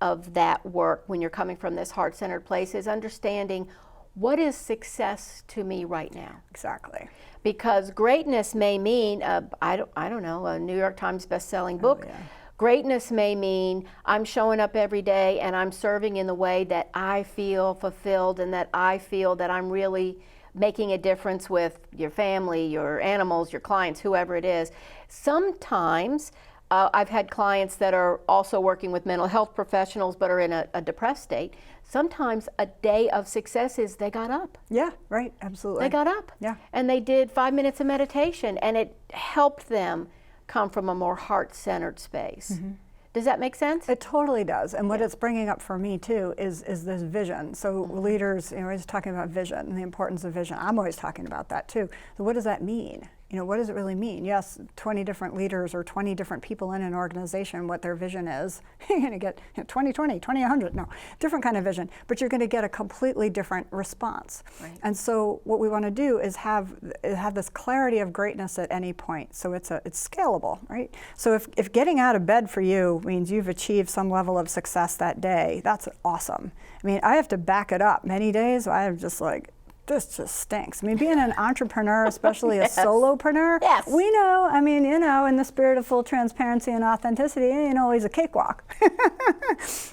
of that work when you're coming from this heart-centered place is understanding what is success to me right now. Exactly. Because greatness may mean I don't know, a New York Times best-selling book. Yeah. Greatness may mean I'm showing up every day and I'm serving in the way that I feel fulfilled and that I feel that I'm really making a difference with your family, your animals, your clients, whoever it is. Sometimes I've had clients that are also working with mental health professionals but are in a depressed state. Sometimes a day of success is they got up. Yeah, right, absolutely. They got up. Yeah. And they did 5 minutes of meditation, and it helped them come from a more heart-centered space. Mm-hmm. Does that make sense? It totally does. And what it's bringing up for me too is this vision. So leaders, we're just talking about vision and the importance of vision. I'm always talking about that too. So what does that mean? What does it really mean? Yes, 20 different leaders or 20 different people in an organization, what their vision is. You're going to get 2020, 20, no, different kind of vision, but you're going to get a completely different response. Right. And so what we want to do is have this clarity of greatness at any point. So it's scalable, right? So if getting out of bed for you means you've achieved some level of success that day, that's awesome. I mean, I have to back it up. Many days I'm just like, this just stinks. I mean, being an entrepreneur, especially Yes. a solopreneur, Yes. we know, I mean, in the spirit of full transparency and authenticity, it ain't always a cakewalk.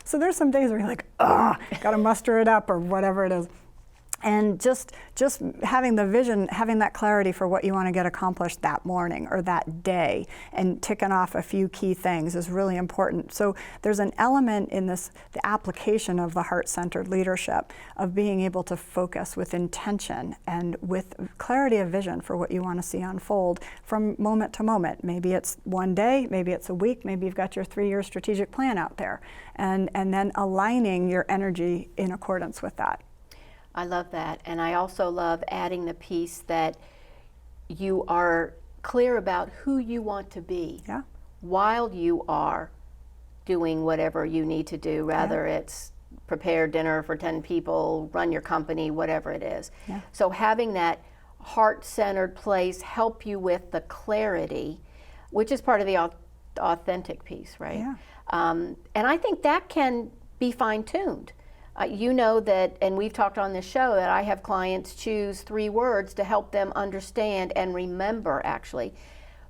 So there's some days where you're like, gotta muster it up or whatever it is. And just having the vision, having that clarity for what you want to get accomplished that morning or that day, and ticking off a few key things is really important. So there's an element in the application of the heart-centered leadership of being able to focus with intention and with clarity of vision for what you want to see unfold from moment to moment. Maybe it's one day, maybe it's a week, maybe you've got your 3-year strategic plan out there, and then aligning your energy in accordance with that. I love that. And I also love adding the piece that you are clear about who you want to be while you are doing whatever you need to do, whether it's prepare dinner for 10 people, run your company, whatever it is. Yeah. So having that heart-centered place help you with the clarity, which is part of the authentic piece, right? Yeah. And I think that can be fine-tuned. You know that, and we've talked on this show, that I have clients choose 3 words to help them understand and remember, actually,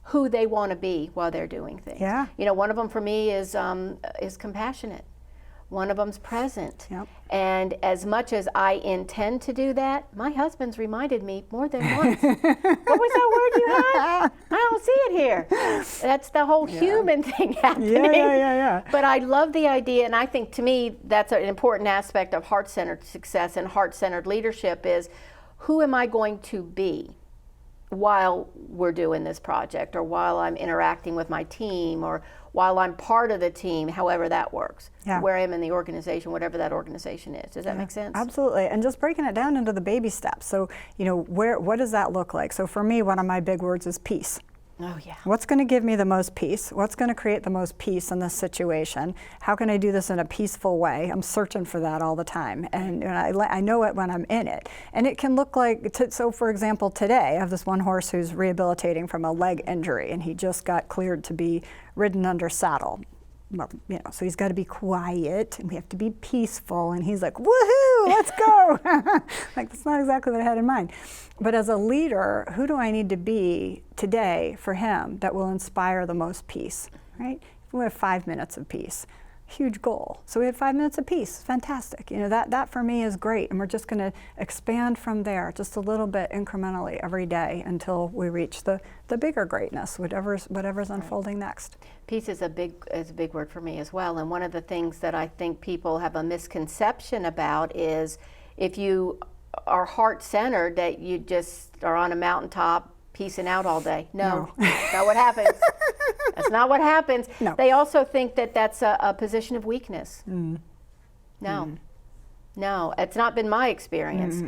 who they want to be while they're doing things. Yeah. One of them for me is compassionate. One of them's present. Yep. And as much as I intend to do that, my husband's reminded me more than once. What was that word you had? I don't see it here. That's the whole human thing happening. Yeah. But I love the idea, and I think to me that's an important aspect of heart-centered success and heart-centered leadership is, who am I going to be while we're doing this project, or while I'm interacting with my team, or while I'm part of the team, however that works, where I am in the organization, whatever that organization is. Does that make sense? Absolutely. And just breaking it down into the baby steps. So, what does that look like? So for me, one of my big words is peace. Oh, yeah. What's going to give me the most peace? What's going to create the most peace in this situation? How can I do this in a peaceful way? I'm searching for that all the time. And I know it when I'm in it. And it can look like, so for example, today I have this one horse who's rehabilitating from a leg injury, and he just got cleared to be ridden under saddle. well, so he's got to be quiet and we have to be peaceful. And he's like, woohoo, let's go. Like, that's not exactly what I had in mind. But as a leader, who do I need to be today for him that will inspire the most peace, right? We have 5 minutes of peace. Huge goal. So we had 5 minutes of peace. Fantastic. That for me is great. And we're just going to expand from there just a little bit incrementally every day until we reach the bigger greatness, whatever's unfolding next. Peace is a big word for me as well. And one of the things that I think people have a misconception about is if you are heart-centered, that you just are on a mountaintop peacing out all day. No. That's not what happens. That's not what happens. No. They also think that that's a position of weakness. No, it's not been my experience.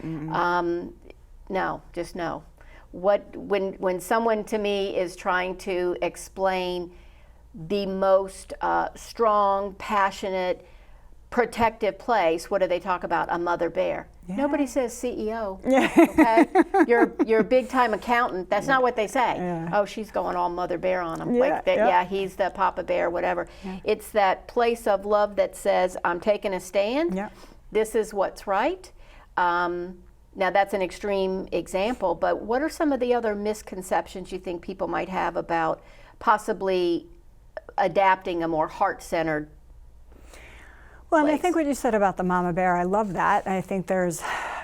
No, just no. When someone to me is trying to explain the most strong, passionate, protective place, what do they talk about? A mother bear. Yeah. Nobody says CEO. Okay, you're a big time accountant. That's not what they say. Yeah. Oh, she's going all mother bear on him. Yeah, yeah, he's the Papa Bear, whatever. Yeah. It's that place of love that says, I'm taking a stand. Yeah. This is what's right. Now that's an extreme example, but what are some of the other misconceptions you think people might have about possibly adapting a more heart-centered Well, place? And I think what you said about the mama bear, I love that. I think there's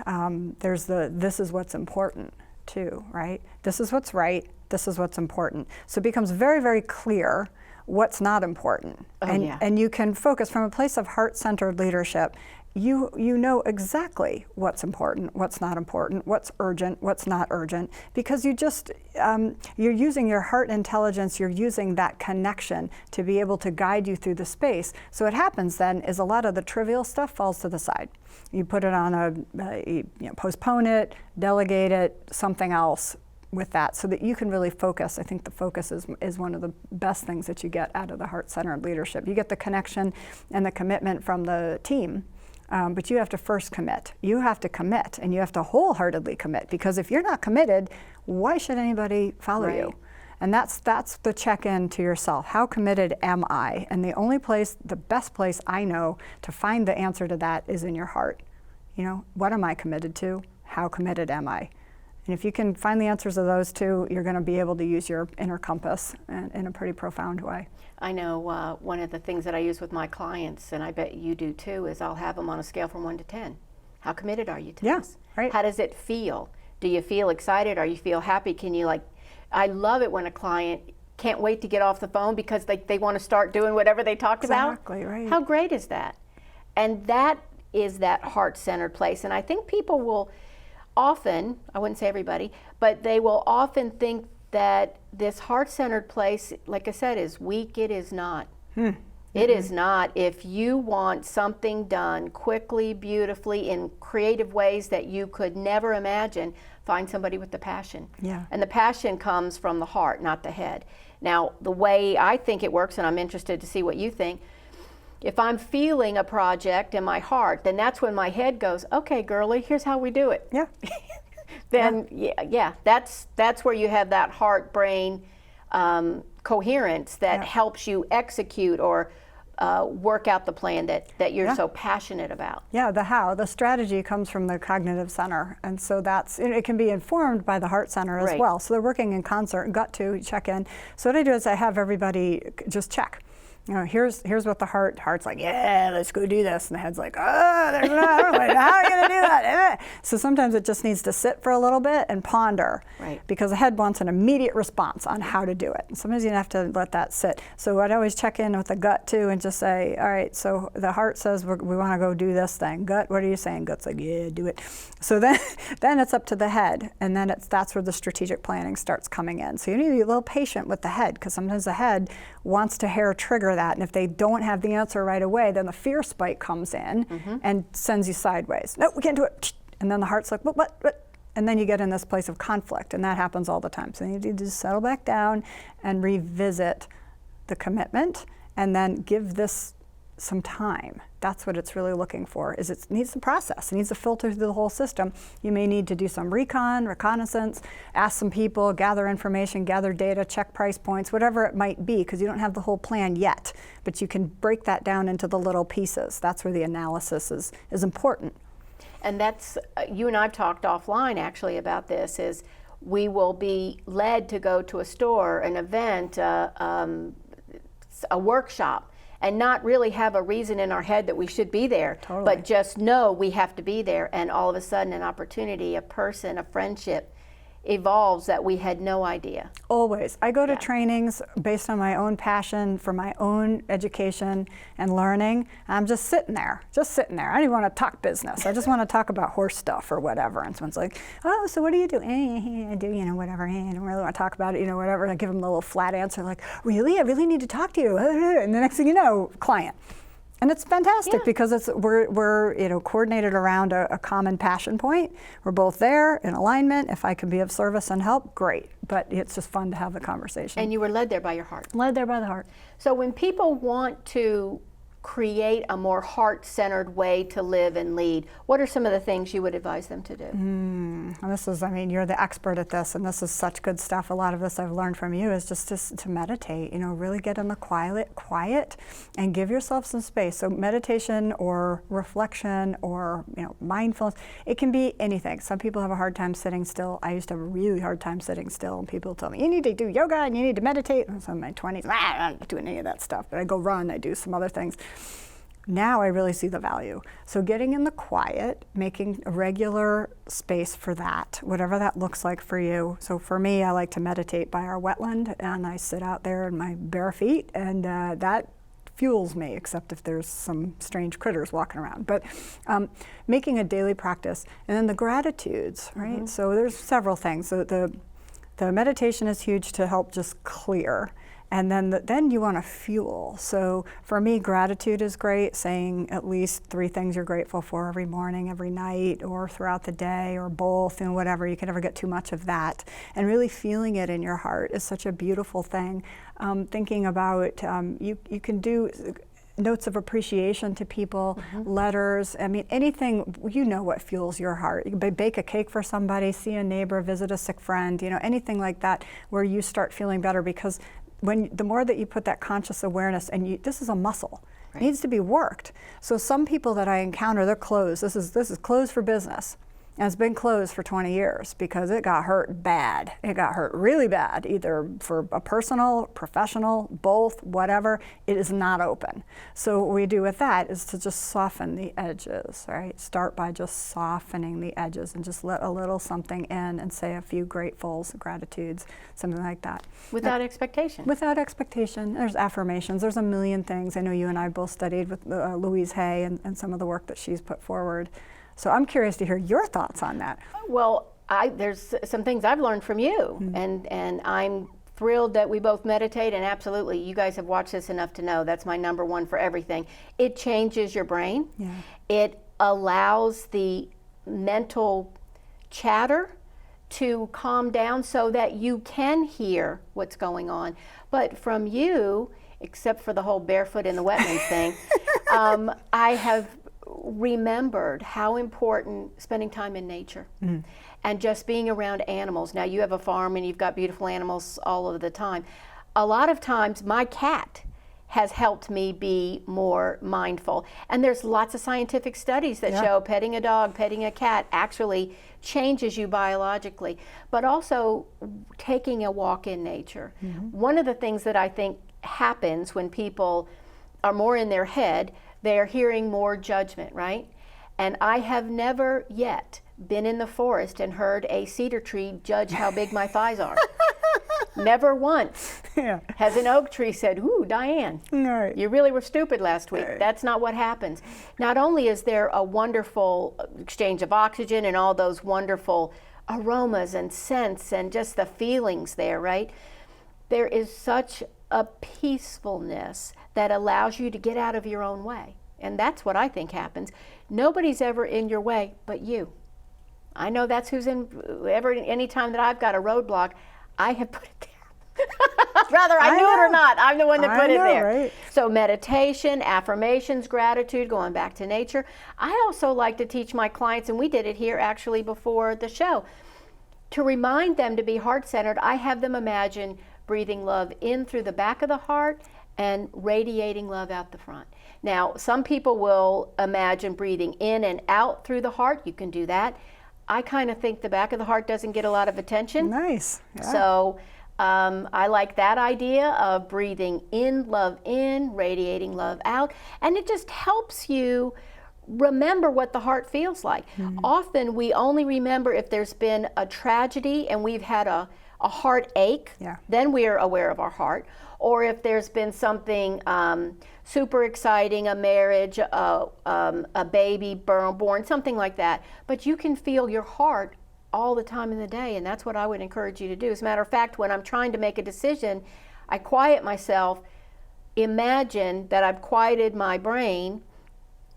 this is what's important too, right? This is what's right, this is what's important. So it becomes very, very clear what's not important. And you can focus from a place of heart-centered leadership. You know exactly what's important, what's not important, what's urgent, what's not urgent, because you're using your heart intelligence, you're using that connection to be able to guide you through the space. So what happens then is a lot of the trivial stuff falls to the side. You put it on postpone it, delegate it, something else with that, so that you can really focus. I think the focus is one of the best things that you get out of the heart-centered leadership. You get the connection and the commitment from the team. But you have to first commit. You have to commit, and you have to wholeheartedly commit, because if you're not committed, why should anybody follow you? And that's the check-in to yourself. How committed am I? And the best place I know to find the answer to that is in your heart. What am I committed to? How committed am I? And if you can find the answers to those two, you're going to be able to use your inner compass in a pretty profound way. I know one of the things that I use with my clients, and I bet you do too, is I'll have them on a scale from 1 to 10. How committed are you to this? Right. How does it feel? Do you feel excited? Or you feel happy? I love it when a client can't wait to get off the phone because they want to start doing whatever they talked about. Exactly, right. How great is that? And that is that heart-centered place. And I think people will often, I wouldn't say everybody, but they will often think that this heart-centered place, like I said, is weak. It is not. It is not. If you want something done quickly, beautifully, in creative ways that you could never imagine, find somebody with the passion. Yeah. And the passion comes from the heart, not the head. Now, the way I think it works, and I'm interested to see what you think, if I'm feeling a project in my heart, then that's when my head goes, okay, girlie, here's how we do it. Yeah. Then, that's where you have that heart-brain coherence that helps you execute or work out the plan that you're so passionate about. Yeah, the strategy comes from the cognitive center, and so it can be informed by the heart center as well. So they're working in concert, gut to check in. So what I do is I have everybody just check. Here's what the heart's like, yeah, let's go do this. And the head's like, oh, there's how are you going to do that? So sometimes it just needs to sit for a little bit and ponder, because the head wants an immediate response on how to do it. And sometimes you have to let that sit. So I'd always check in with the gut too and just say, all right, so the heart says we want to go do this thing. Gut, what are you saying? Gut's like, yeah, do it. So then it's up to the head, and then that's where the strategic planning starts coming in. So you need to be a little patient with the head, because sometimes the head wants to hair trigger that, and if they don't have the answer right away, then the fear spike comes in and sends you sideways. No, we can't do it. And then the heart's like, what? And then you get in this place of conflict, and that happens all the time. So you need to just settle back down and revisit the commitment, and then give this some time. That's what it's really looking for, is it needs to process. It needs to filter through the whole system. You may need to do some reconnaissance, ask some people, gather information, gather data, check price points, whatever it might be, because you don't have the whole plan yet. But you can break that down into the little pieces. That's where the analysis is important. And that's, you and I have talked offline actually about this, is we will be led to go to a store, an event, a workshop, and not really have a reason in our head that we should be there, Totally. but just know we have to be there, and all of a sudden an opportunity, a person, a friendship evolves that we had no idea. Always. I go to trainings based on my own passion for my own education and learning. I'm just sitting there. I don't even want to talk business. I just want to talk about horse stuff or whatever. And someone's like, oh, so what do you do? I do, whatever. I don't really want to talk about it, whatever. And I give them a little flat answer like, really? I really need to talk to you. And the next thing you know, client. And it's fantastic because we're coordinated around a common passion point. We're both there in alignment. If I can be of service and help, great. But it's just fun to have the conversation. And you were led there by your heart. Led there by the heart. So when people want to create a more heart-centered way to live and lead, what are some of the things you would advise them to do? And this is, you're the expert at this, and this is such good stuff. A lot of this I've learned from you is just to meditate, really get in the quiet and give yourself some space. So meditation or reflection or, mindfulness, it can be anything. Some people have a hard time sitting still. I used to have a really hard time sitting still, and people tell me, you need to do yoga and you need to meditate. And so in my 20s, I'm not doing any of that stuff, but I go run, I do some other things. Now I really see the value. So getting in the quiet, making a regular space for that, whatever that looks like for you. So for me, I like to meditate by our wetland, and I sit out there in my bare feet, and that fuels me, except if there's some strange critters walking around. But making a daily practice. And then the gratitudes, right? Mm-hmm. So there's several things. So the meditation is huge to help just clear. And then you want to fuel. So for me, gratitude is great, saying at least 3 things you're grateful for every morning, every night, or throughout the day, or both, whatever. You can never get too much of that. And really feeling it in your heart is such a beautiful thing. Thinking about, you can do notes of appreciation to people, letters, anything, what fuels your heart. You can bake a cake for somebody, see a neighbor, visit a sick friend, anything like that where you start feeling better, because the more that you put that conscious awareness, and this is a muscle, right. It needs to be worked. So some people that I encounter, they're closed. This is closed for business. And it's been closed for 20 years because it got hurt bad. It got hurt really bad, either for a personal, professional, both, whatever. It is not open. So what we do with that is to just soften the edges, right? Start by just softening the edges and just let a little something in and say a few gratefuls, gratitudes, something like that. Without expectation. Without expectation. There's affirmations. There's a million things. I know you and I both studied with Louise Hay and some of the work that she's put forward. So I'm curious to hear your thoughts on that. Well, there's some things I've learned from you, and I'm thrilled that we both meditate, and absolutely, you guys have watched this enough to know that's my number one for everything. It changes your brain. Yeah. It allows the mental chatter to calm down so that you can hear what's going on. But from you, except for the whole barefoot in the wetlands thing, I have remembered how important spending time in nature and just being around animals. Now you have a farm and you've got beautiful animals all of the time. A lot of times my cat has helped me be more mindful. And there's lots of scientific studies that show petting a dog, petting a cat actually changes you biologically, but also taking a walk in nature. One of the things that I think happens when people are more in their head, they're hearing more judgment, right? And I have never yet been in the forest and heard a cedar tree judge how big my thighs are. Never once has an oak tree said, ooh, Diane, you really were stupid last week. That's not what happens. Not only is there a wonderful exchange of oxygen and all those wonderful aromas and scents and just the feelings there, right? There is such a peacefulness that allows you to get out of your own way. And that's what I think happens. Nobody's ever in your way but you. I know that's who's in, any time that I've got a roadblock, I have put it there. Rather, I knew it or not, I'm the one that put it there. Right? So meditation, affirmations, gratitude, going back to nature. I also like to teach my clients, and we did it here actually before the show, to remind them to be heart-centered. I have them imagine breathing love in through the back of the heart and radiating love out the front. Now, some people will imagine breathing in and out through the heart. You can do that. I kind of think the back of the heart doesn't get a lot of attention. Nice. Yeah. So I like that idea of breathing in, radiating love out. And it just helps you remember what the heart feels like. Often we only remember if there's been a tragedy and we've had a heartache, then we're aware of our heart. Or if there's been something super exciting, a marriage, a baby born, something like that. But you can feel your heart all the time in the day, and that's what I would encourage you to do. As a matter of fact, when I'm trying to make a decision, I quiet myself, imagine that I've quieted my brain,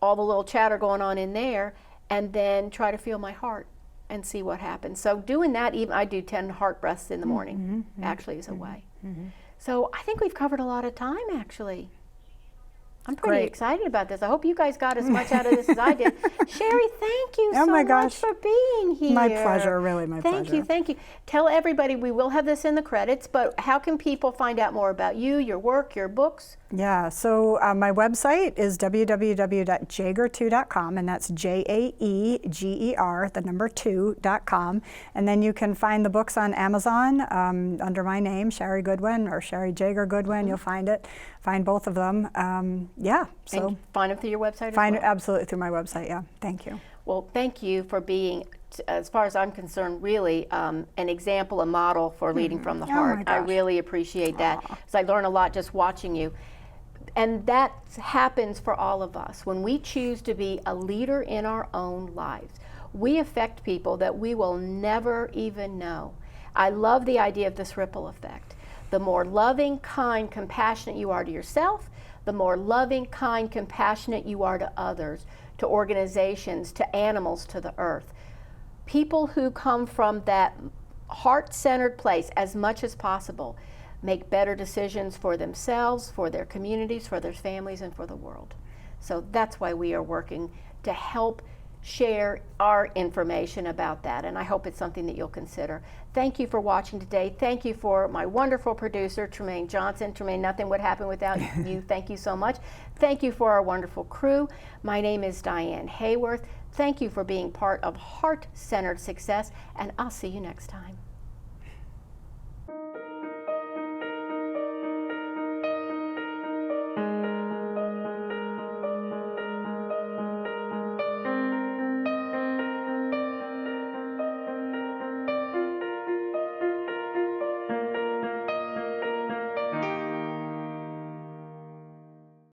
all the little chatter going on in there, and then try to feel my heart and see what happens. So doing that, even I do 10 heart breaths in the morning, actually is a way. So I think we've covered a lot of time, actually. I'm pretty excited about this. I hope you guys got as much out of this as I did. Sherry, thank you so much for being here. My pleasure, really my pleasure. Thank you. Tell everybody, we will have this in the credits, but how can people find out more about you, your work, your books? Yeah, so my website is www.jaeger2.com, and that's JAEGER, the number 2.com. And then you can find the books on Amazon under my name, Sherry Goodwin, or Sherry Jaeger Goodwin. You'll find it. Find both of them. So and find them through your website find as well? it absolutely through my website, yeah. Thank you. Well, thank you for being, as far as I'm concerned, really an example, a model for leading from the heart. I really appreciate that, because I learn a lot just watching you. And that happens for all of us. When we choose to be a leader in our own lives, we affect people that we will never even know. I love the idea of this ripple effect. The more loving, kind, compassionate you are to yourself, the more loving, kind, compassionate you are to others, to organizations, to animals, to the earth. People who come from that heart-centered place as much as possible make better decisions for themselves, for their communities, for their families, and for the world. So that's why we are working to help share our information about that, and I hope it's something that you'll consider. Thank you for watching today. Thank you for my wonderful producer, Tremaine Johnson. Tremaine, nothing would happen without you. Thank you so much. Thank you for our wonderful crew. My name is Diane Haworth. Thank you for being part of Heart-Centered Success, and I'll see you next time.